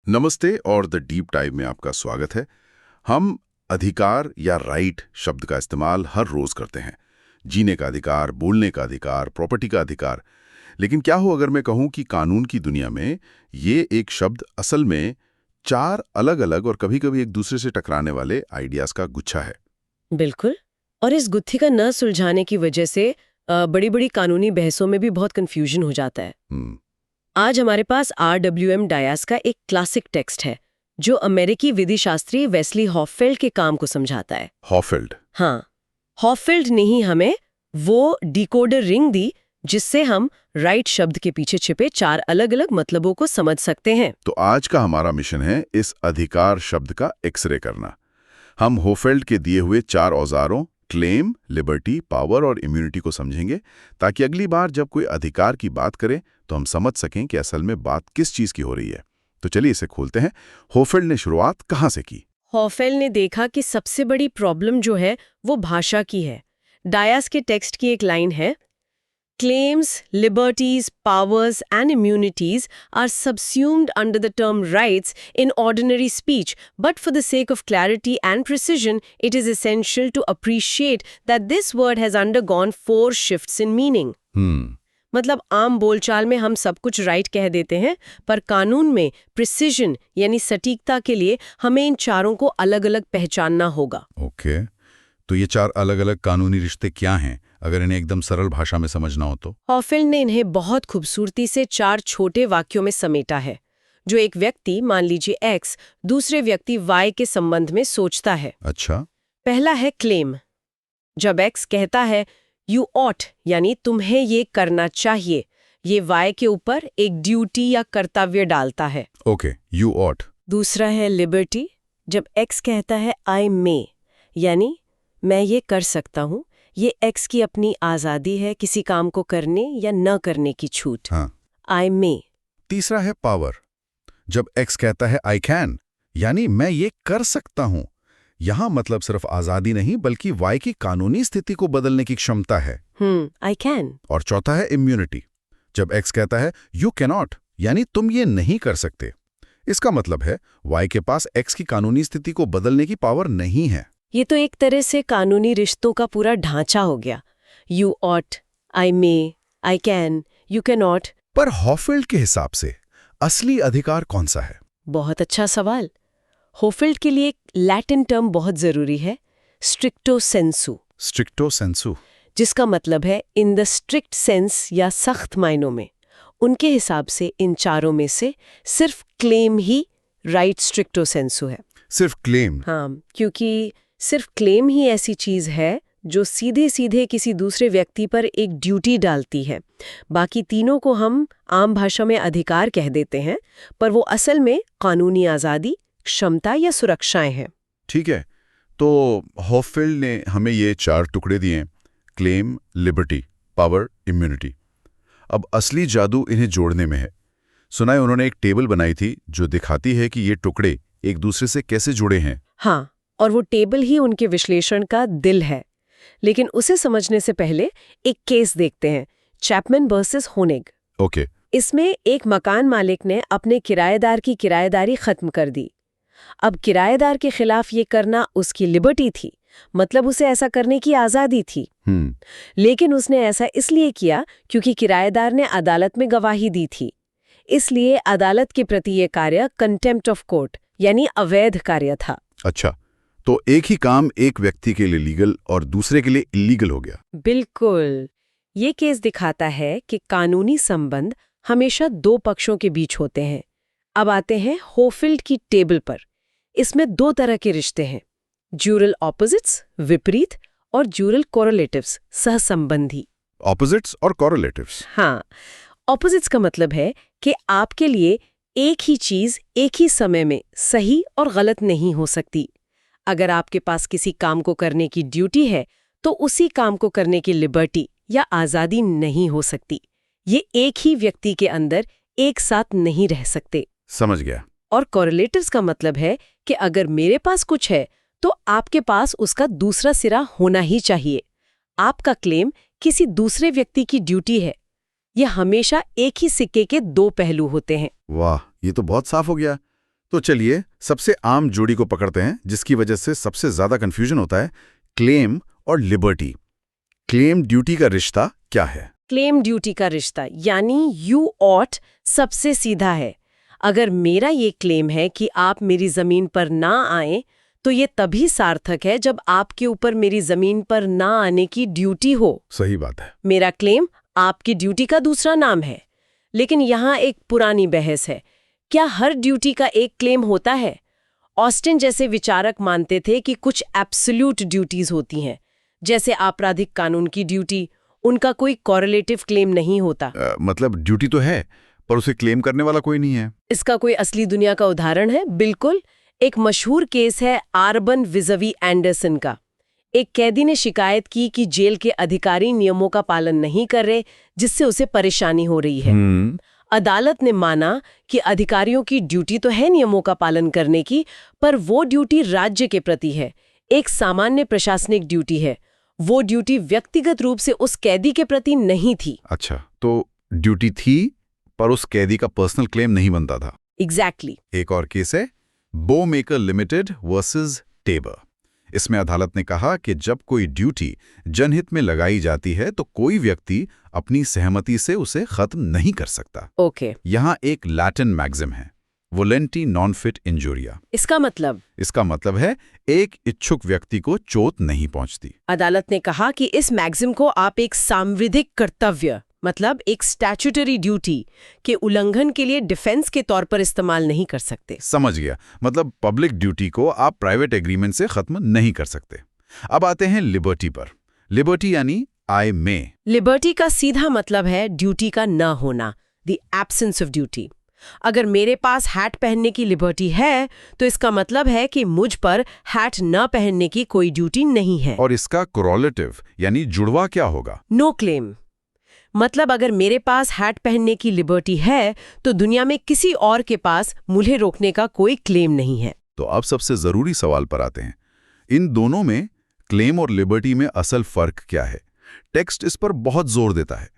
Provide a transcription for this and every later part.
नमस्ते और the deep dive में आपका स्वागत है। हम अधिकार या राइट शब्द का इस्तेमाल हर रोज करते हैं। जीने का अधिकार, बोलने का अधिकार, प्रॉपर्टी का अधिकार। लेकिन क्या हो अगर मैं कहूं कि कानून की दुनिया में ये एक शब्द असल में चार अलग अलग और कभी-कभी एक दूसरे से टकराने वाले आइडियाज का गुच्छा है। बिल्कुल। और इस गुत्थी का न सुलझाने की वजह से बड़ी बड़ी कानूनी बहसों में भी बहुत कंफ्यूजन हो जाता है। आज हमारे पास RWM डायस का एक क्लासिक टेक्स्ट है जो अमेरिकी विधि शास्त्री वेस्ली हॉफफील्ड के काम को समझाता है। हॉफील्ड? हाँ, हॉफफील्ड ने ही हमें वो डिकोडर रिंग दी जिससे हम राइट शब्द के पीछे छिपे चार अलग अलग मतलबों को समझ सकते हैं। तो आज का हमारा मिशन है इस अधिकार शब्द का एक्सरे करना। हम हॉफील्ड के दिए हुए चार औजारों क्लेम, लिबर्टी, पावर और इम्यूनिटी को समझेंगे ताकि अगली बार जब कोई अधिकार की बात करें तो हम समझ सकें कि असल में बात किस चीज की हो रही है। तो चलिए इसे खोलते हैं। हॉफील्ड ने शुरुआत कहां से की? हॉफफील्ड ने देखा कि सबसे बड़ी प्रॉब्लम जो है वो भाषा की है। डायस के टेक्स्ट की एक लाइन है, Claims, liberties, powers and immunities are subsumed under the term rights in ordinary speech, but for the sake of clarity and precision, it is essential to appreciate that this word has undergone 4 shifts in meaning. मतलब आम बोलचाल में हम सब कुछ right कह देते हैं, पर कानून में प्रिसिजन यानी सटीकता के लिए हमें इन चारों को अलग-अलग पहचानना होगा। ओके, तो ये चार अलग अलग कानूनी रिश्ते क्या हैं, अगर इन्हें एकदम सरल भाषा में समझना हो तो? हॉफील्ड ने इन्हें बहुत खूबसूरती से 4 छोटे वाक्यों में समेटा है जो एक व्यक्ति, मान लीजिए X, दूसरे व्यक्ति Y के संबंध में सोचता है। अच्छा। पहला है क्लेम। जब X कहता है यू ऑट यानी तुम्हें ये करना चाहिए, ये Y के ऊपर एक ड्यूटी या कर्तव्य डालता है। Okay, you ought. दूसरा है लिबर्टी। जब X कहता है आई मे यानी मैं ये कर सकता हूँ, ये X की अपनी आज़ादी है, किसी काम को करने या न करने की छूट। हाँ। आई मे। तीसरा है पावर। जब X कहता है आई कैन यानी मैं ये कर सकता हूं, यहां मतलब सिर्फ आजादी नहीं बल्कि Y की कानूनी स्थिति को बदलने की क्षमता है। I can. और चौथा है इम्यूनिटी। जब X कहता है यू कैनॉट यानी तुम ये नहीं कर सकते, इसका मतलब है Y के पास X की कानूनी स्थिति को बदलने की पावर नहीं है। ये तो एक तरह से कानूनी रिश्तों का पूरा ढांचा हो गया। You ought, I may, I can, you can not. पर हॉफील्ड के हिसाब से असली अधिकार कौन सा है? बहुत अच्छा सवाल। हॉफील्ड के लिए एक लैटिन टर्म बहुत जरूरी है, स्ट्रिक्टो सेंसु। स्ट्रिक्टो सेंसु, जिसका मतलब है इन द स्ट्रिक्ट सेंस या सख्त मायनों में। उनके हिसाब से इन चारों में से सिर्फ क्लेम ही राइट स्ट्रिक्टो सेंसु है। सिर्फ क्लेम? हाँ, क्योंकि सिर्फ क्लेम ही ऐसी चीज है जो सीधे सीधे किसी दूसरे व्यक्ति पर एक ड्यूटी डालती है। बाकी तीनों को हम आम भाषा में अधिकार कह देते हैं, पर वो असल में कानूनी आज़ादी, क्षमता या सुरक्षाएं हैं। ठीक है, तो हॉफील्ड ने हमें ये चार टुकड़े दिए, क्लेम, लिबर्टी, पावर, इम्यूनिटी। अब असली जादू इन्हें जोड़ने में है। सुना है उन्होंने एक टेबल बनाई थी जो दिखाती है कि ये टुकड़े एक दूसरे से कैसे जुड़े हैं। हाँ, और वो टेबल ही उनके विश्लेषण का दिल है। लेकिन उसे समझने से पहले एक केस देखते हैं, चैपमैन वर्सेस होनिग। ओके। इसमें एक मकान मालिक ने अपने किराएदार की किराएदारी खत्म कर दी। अब किराएदार के खिलाफ ये करना उसकी लिबर्टी थी, मतलब उसे ऐसा करने की आज़ादी थी। लेकिन उसने ऐसा इसलिए किया क्योंकि किराएदार ने अदालत में गवाही दी थी। इसलिए अदालत के प्रति ये कार्य कंटेम्प्ट ऑफ कोर्ट यानी अवैध कार्य था। अच्छा, तो एक ही काम एक व्यक्ति के लिए लीगल और दूसरे के लिए इलीगल हो गया। बिल्कुल। ये केस दिखाता है कि कानूनी संबंध हमेशा दो पक्षों के बीच होते हैं। अब आते हैं हॉफील्ड की टेबल पर। इसमें दो तरह के रिश्ते हैं, ज्यूरल ऑपोजिट्स विपरीत और ज्यूरल कोरिलेटिव्स सहसंबंधी। ऑपोजिट्स और कोरिलेटिव्स? हाँ, ऑपोजिट्स का मतलब है कि आपके लिए एक ही चीज एक ही समय में सही और गलत नहीं हो सकती। अगर आपके पास किसी काम को करने की ड्यूटी है तो उसी काम को करने की लिबर्टी या आज़ादी नहीं हो सकती। ये एक ही व्यक्ति के अंदर एक साथ नहीं रह सकते। समझ गया। और कोरिलेटिव्स का मतलब है कि अगर मेरे पास कुछ है तो आपके पास उसका दूसरा सिरा होना ही चाहिए। आपका क्लेम किसी दूसरे व्यक्ति की ड्यूटी है। ये हमेशा एक ही सिक्के के दो पहलू होते हैं। वाह, ये तो बहुत साफ हो गया। तो चलिए सबसे आम जोड़ी को पकड़ते हैं जिसकी वजह से सबसे ज्यादा कंफ्यूजन होता है, क्लेम और लिबर्टी। क्लेम ड्यूटी का रिश्ता क्या है? क्लेम ड्यूटी का रिश्ता यानी यू ऑट सबसे सीधा है। अगर मेरा ये क्लेम है कि आप मेरी जमीन पर ना आए, तो ये तभी सार्थक है जब आपके ऊपर मेरी जमीन पर ना आने की ड्यूटी हो। सही बात है। मेरा क्लेम आपकी ड्यूटी का दूसरा नाम है। लेकिन यहाँ एक पुरानी बहस है, क्या हर ड्यूटी का एक क्लेम होता है? ऑस्टिन जैसे विचारक मानते थे कि कुछ एब्सोल्यूट ड्यूटीज होती हैं, जैसे आपराधिक कानून की ड्यूटी, उनका कोई कॉरेलेटिव क्लेम नहीं होता। मतलब ड्यूटी तो है पर उसे क्लेम करने वाला कोई नहीं है। इसका कोई असली दुनिया का उदाहरण है? बिल्कुल। एक मशहूर केस है आर्बन विज़वी एंडरसन का। एक कैदी ने शिकायत की कि जेल के अधिकारी नियमों का पालन नहीं कर रहे, जिससे उसे परेशानी हो रही है। अदालत ने माना कि अधिकारियों की ड्यूटी तो है नियमों का पालन करने की, पर वो ड्यूटी राज्य के प्रति है, एक सामान्य प्रशासनिक ड्यूटी है। वो ड्यूटी व्यक्तिगत रूप से उस कैदी के प्रति नहीं थी। अच्छा, तो ड्यूटी थी पर उस कैदी का पर्सनल क्लेम नहीं बनता था। एग्जैक्टली। एक और केस है बो मेकर लिमिटेड वर्सेस टेबर। इसमें अदालत ने कहा कि जब कोई ड्यूटी जनहित में लगाई जाती है तो कोई व्यक्ति अपनी सहमति से उसे खत्म नहीं कर सकता। ओके। यहाँ एक लैटिन मैक्सिम है, वोलेंटी नॉन फिट इंजूरिया। इसका मतलब है एक इच्छुक व्यक्ति को चोट नहीं पहुंचती। अदालत ने कहा कि इस मैक्सिम को आप एक सांविधिक कर्तव्य, मतलब एक स्टैट्यूटरी ड्यूटी के उल्लंघन के लिए डिफेंस के तौर पर इस्तेमाल नहीं कर सकते। समझ गया, मतलब पब्लिक ड्यूटी को आप प्राइवेट एग्रीमेंट से खत्म नहीं कर सकते। अब आते हैं लिबर्टी पर। लिबर्टी यानी आई मे। लिबर्टी का सीधा मतलब है ड्यूटी का न होना, द एब्सेंस ऑफ ड्यूटी। अगर मेरे पास हैट पहनने की लिबर्टी है, तो इसका मतलब है कि मुझ पर हैट न पहनने की कोई ड्यूटी नहीं है। और इसका कोरोलेटिव यानी जुड़वा क्या होगा? No claim. मतलब अगर मेरे पास हैट पहनने की लिबर्टी है, तो दुनिया में किसी और के पास मुझे रोकने का कोई क्लेम नहीं है। तो अब सबसे जरूरी सवाल पर आते हैं, इन दोनों में क्लेम और लिबर्टी में असल फर्क क्या है? टेक्स्ट इस पर बहुत जोर देता है।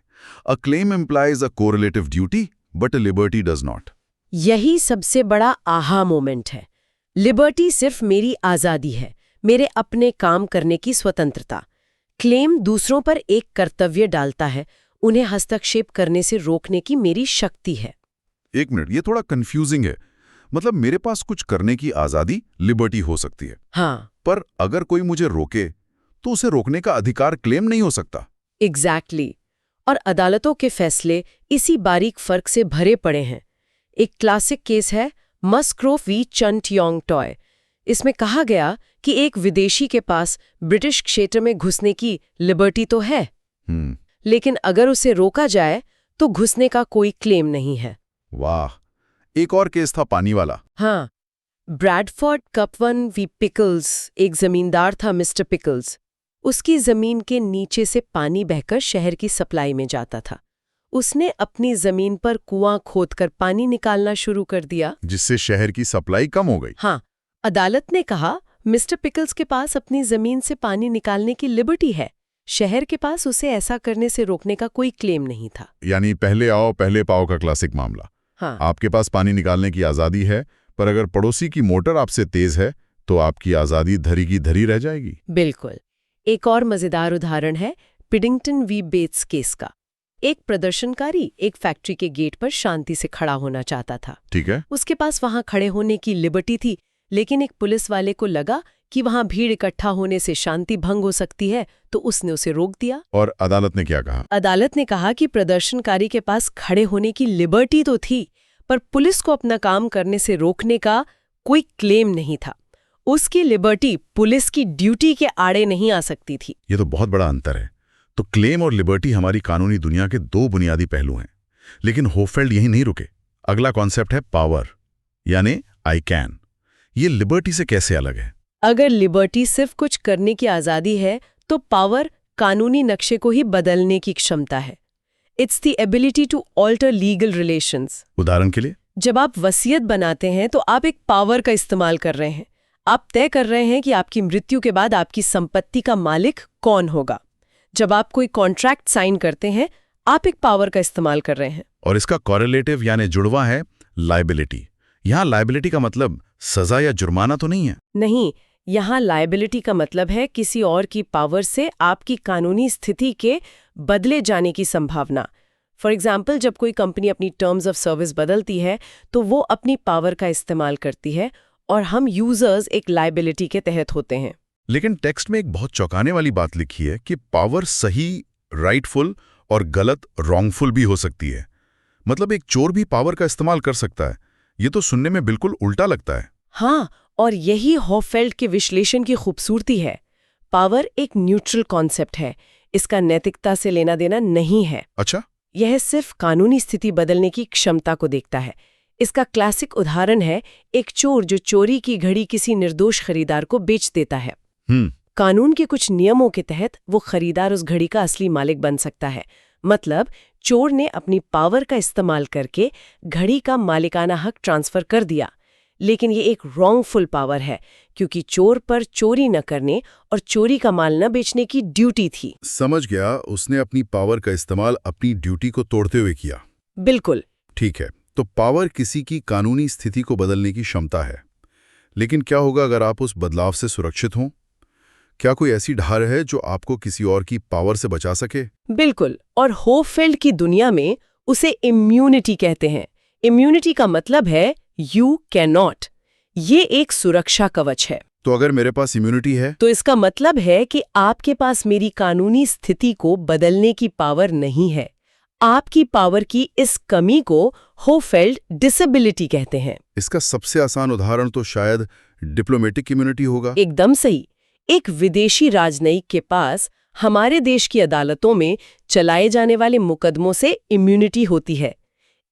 A claim implies a correlative duty but a liberty does not. यही सबसे बड़ा आहा मोमेंट है। लिबर्टी सिर्फ मेरी आजादी है, मेरे अपने काम करने की स्वतंत्रता। क्लेम दूसरों पर एक कर्तव्य डालता है, उन्हें हस्तक्षेप करने से रोकने की मेरी शक्ति है। एक मिनट, ये थोड़ा कंफ्यूजिंग है। मतलब मेरे पास कुछ करने की आजादी लिबर्टी हो सकती है, हाँ, पर अगर कोई मुझे रोके तो उसे रोकने का अधिकार क्लेम नहीं हो सकता। एग्जैक्टली। और अदालतों के फैसले इसी बारीक फर्क से भरे पड़े हैं। एक क्लासिक केस है मस्क्रोफ वी चंटियोंग टॉय। इसमें कहा गया कि एक विदेशी के पास ब्रिटिश क्षेत्र में घुसने की लिबर्टी तो है, लेकिन अगर उसे रोका जाए तो घुसने का कोई क्लेम नहीं है। वाह। एक और केस था पानी वाला। हाँ, ब्रैडफोर्ड कपवन वी पिकल्स। एक जमींदार था मिस्टर पिकल्स। उसकी जमीन के नीचे से पानी बहकर शहर की सप्लाई में जाता था। उसने अपनी जमीन पर कुआं खोदकर पानी निकालना शुरू कर दिया, जिससे शहर की सप्लाई कम हो गई। हाँ, अदालत ने कहा मिस्टर पिकल्स के पास अपनी जमीन से पानी निकालने की लिबर्टी है, शहर के पास उसे ऐसा करने से रोकने का कोई क्लेम नहीं था। यानी पहले आओ पहले पाओ का क्लासिक मामला। हाँ, आपके पास पानी निकालने की आजादी है, पर अगर पड़ोसी की मोटर आपसे तेज है तो आपकी आजादी धरी की धरी रह जाएगी। बिल्कुल। एक और मजेदार उदाहरण है पिडिंगटन वी बेट्स केस का। एक प्रदर्शनकारी एक फैक्ट्री के गेट पर शांति से खड़ा होना चाहता था। ठीक है। उसके पास वहां खड़े होने की लिबर्टी थी, लेकिन एक पुलिस वाले को लगा कि वहां भीड़ इकट्ठा होने से शांति भंग हो सकती है, तो उसने उसे रोक दिया। और अदालत ने क्या कहा? अदालत ने कहा कि प्रदर्शनकारी के पास खड़े होने की लिबर्टी तो थी, पर पुलिस को अपना काम करने से रोकने का कोई क्लेम नहीं था। उसकी लिबर्टी पुलिस की ड्यूटी के आड़े नहीं आ सकती थी। ये तो बहुत बड़ा अंतर है। तो क्लेम और लिबर्टी हमारी कानूनी दुनिया के दो बुनियादी पहलू हैं। लेकिन होफेल्ड यही नहीं रुके। अगला कॉन्सेप्ट है पावर, यानी आई कैन। ये लिबर्टी से कैसे अलग है? अगर लिबर्टी सिर्फ कुछ करने की आजादी है, तो पावर कानूनी नक्शे को ही बदलने की क्षमता है। It's the ability to alter legal relations. उदाहरण के लिए, जब आप वसीयत बनाते हैं तो आप एक पावर का इस्तेमाल कर रहे हैं। आप तय कर रहे हैं कि आपकी मृत्यु के बाद आपकी संपत्ति का मालिक कौन होगा। जब आप कोई कॉन्ट्रैक्ट साइन करते हैं, आप एक पावर का इस्तेमाल कर रहे हैं। और इसका कॉरेलेटिव यानी जुड़वा है लायबिलिटी, यहाँ लायबिलिटी का मतलब सजा या जुर्माना तो नहीं है? नहीं, यहाँ लायबिलिटी का मतलब है किसी और की पावर से आपकी कानूनी स्थिति के बदले जाने की संभावना। फॉर एग्जाम्पल, जब कोई कंपनी अपनी टर्म्स ऑफ सर्विस बदलती है तो वो अपनी पावर का इस्तेमाल करती है और हम यूजर्स एक लायबिलिटी के तहत होते हैं। लेकिन टेक्स्ट में एक बहुत चौंकाने वाली बात लिखी है कि पावर सही राइटफुल और गलत रॉन्गफुल भी हो सकती है। मतलब एक चोर भी पावर का इस्तेमाल कर सकता है। ये तो सुनने में बिल्कुल उल्टा लगता है। हाँ, और यही हॉफेल्ड के विश्लेषण की खूबसूरती है। पावर एक न्यूट्रल कॉन्सेप्ट है, इसका नैतिकता से लेना देना नहीं है। अच्छा, यह सिर्फ कानूनी स्थिति बदलने की क्षमता को देखता है। इसका क्लासिक उदाहरण है एक चोर जो चोरी की घड़ी किसी निर्दोष खरीदार को बेच देता है। कानून के कुछ नियमों के तहत वो खरीदार उस घड़ी का असली मालिक बन सकता है। मतलब चोर ने अपनी पावर का इस्तेमाल करके घड़ी का मालिकाना हक ट्रांसफर कर दिया। लेकिन ये एक रॉन्गफुल पावर है, क्योंकि चोर पर चोरी न करने और चोरी का माल न बेचने की ड्यूटी थी। समझ गया, उसने अपनी पावर का इस्तेमाल अपनी ड्यूटी को तोड़ते हुए किया। बिल्कुल। ठीक है, तो पावर किसी की कानूनी स्थिति को बदलने की क्षमता है। लेकिन क्या होगा अगर आप उस बदलाव से सुरक्षित हों? क्या कोई ऐसी ढाल है जो आपको किसी और की पावर से बचा सके? बिल्कुल, और होफेल्ड की दुनिया में उसे इम्यूनिटी कहते हैं। इम्यूनिटी का मतलब है यू कैन नॉट। ये एक सुरक्षा कवच है। तो अगर मेरे पास इम्यूनिटी है तो इसका मतलब है कि आपके पास मेरी कानूनी स्थिति को बदलने की पावर नहीं है। आपकी पावर की इस कमी को होफेल्ड डिसेबिलिटी कहते हैं। इसका सबसे आसान उदाहरण तो शायद डिप्लोमेटिक इम्यूनिटी होगा। एकदम सही। एक विदेशी राजनयिक के पास हमारे देश की अदालतों में चलाए जाने वाले मुकदमों से इम्यूनिटी होती है।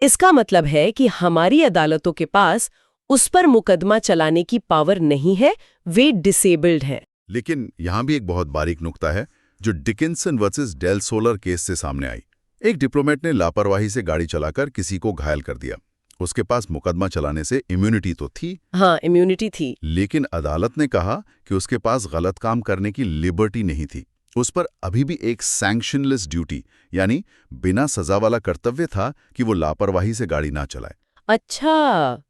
इसका मतलब है कि हमारी अदालतों के पास उस पर मुकदमा चलाने की पावर नहीं है, वे डिसेबल्ड हैं। लेकिन यहाँ भी एक बहुत बारीक नुक्ता है जो Dickinson versus Dale solar case से सामने आई। एक डिप्लोमेट ने लापरवाही से गाड़ी चलाकर किसी को घायल कर दिया। उसके पास मुकदमा चलाने से इम्यूनिटी तो थी। हाँ, इम्यूनिटी थी। लेकिन अदालत ने कहा कि उसके पास गलत काम करने की लिबर्टी नहीं थी। उस पर अभी भी एक सैंक्शनलेस ड्यूटी यानी बिना सजा वाला कर्तव्य था कि वो लापरवाही से गाड़ी ना चलाए। अच्छा,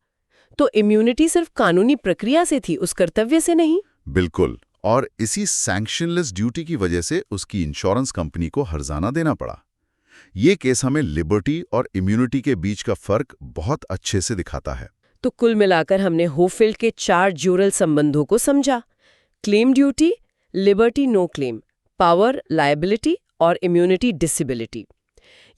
तो इम्यूनिटी सिर्फ कानूनी प्रक्रिया से थी, उस कर्तव्य से नहीं? बिल्कुल, और इसी सैंक्शनलेस ड्यूटी की वजह से उसकी इंश्योरेंस कंपनी को हर्जाना देना पड़ा। ये केस हमें लिबर्टी और इम्यूनिटी के बीच का फर्क बहुत अच्छे से दिखाता है। तो कुल मिलाकर हमने होफेल्ड के 4 ज्यूरल संबंधों को समझा। Claim duty, liberty no claim, power liability और इम्यूनिटी डिसेबिलिटी।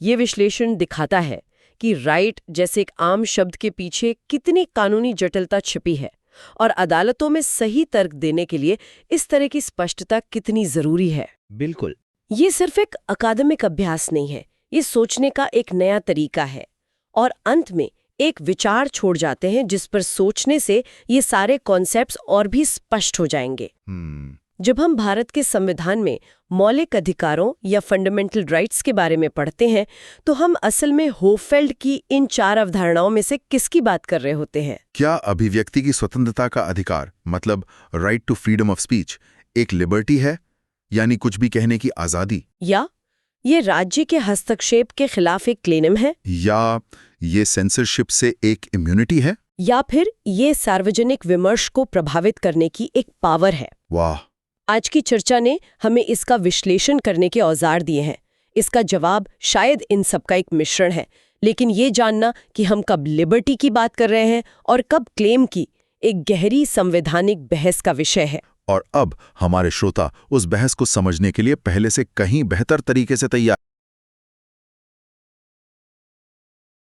ये विश्लेषण दिखाता है कि राइट जैसे एक आम शब्द के पीछे कितनी कानूनी जटिलता छिपी है और अदालतों में सही तर्क देने के लिए इस तरह की स्पष्टता कितनी जरूरी है। बिल्कुल। ये सिर्फ एक अकादमिक अभ्यास नहीं है, ये सोचने का एक नया तरीका है। और अंत में एक विचार छोड़ जाते हैं जिस पर सोचने से ये सारे कॉन्सेप्ट्स और भी स्पष्ट हो जाएंगे। जब हम भारत के संविधान में मौलिक अधिकारों या फंडामेंटल राइट्स के बारे में पढ़ते हैं तो हम असल में होफेल्ड की इन 4 अवधारणाओं में से किसकी बात कर रहे होते हैं? क्या अभिव्यक्ति की स्वतंत्रता का अधिकार मतलब right to freedom of speech एक लिबर्टी है, यानी कुछ भी कहने की आजादी, या ये राज्य के हस्तक्षेप के खिलाफ एक क्लेम है, या ये सेंसरशिप से एक इम्यूनिटी है, या फिर ये सार्वजनिक विमर्श को प्रभावित करने की एक पावर है? वाह, आज की चर्चा ने हमें इसका विश्लेषण करने के औजार दिए हैं। इसका जवाब शायद इन सबका एक मिश्रण है, लेकिन ये जानना कि हम कब लिबर्टी की बात कर रहे हैं और कब क्लेम की, एक गहरी संवैधानिक बहस का विषय है। और अब हमारे श्रोता उस बहस को समझने के लिए पहले से कहीं बेहतर तरीके से तैयार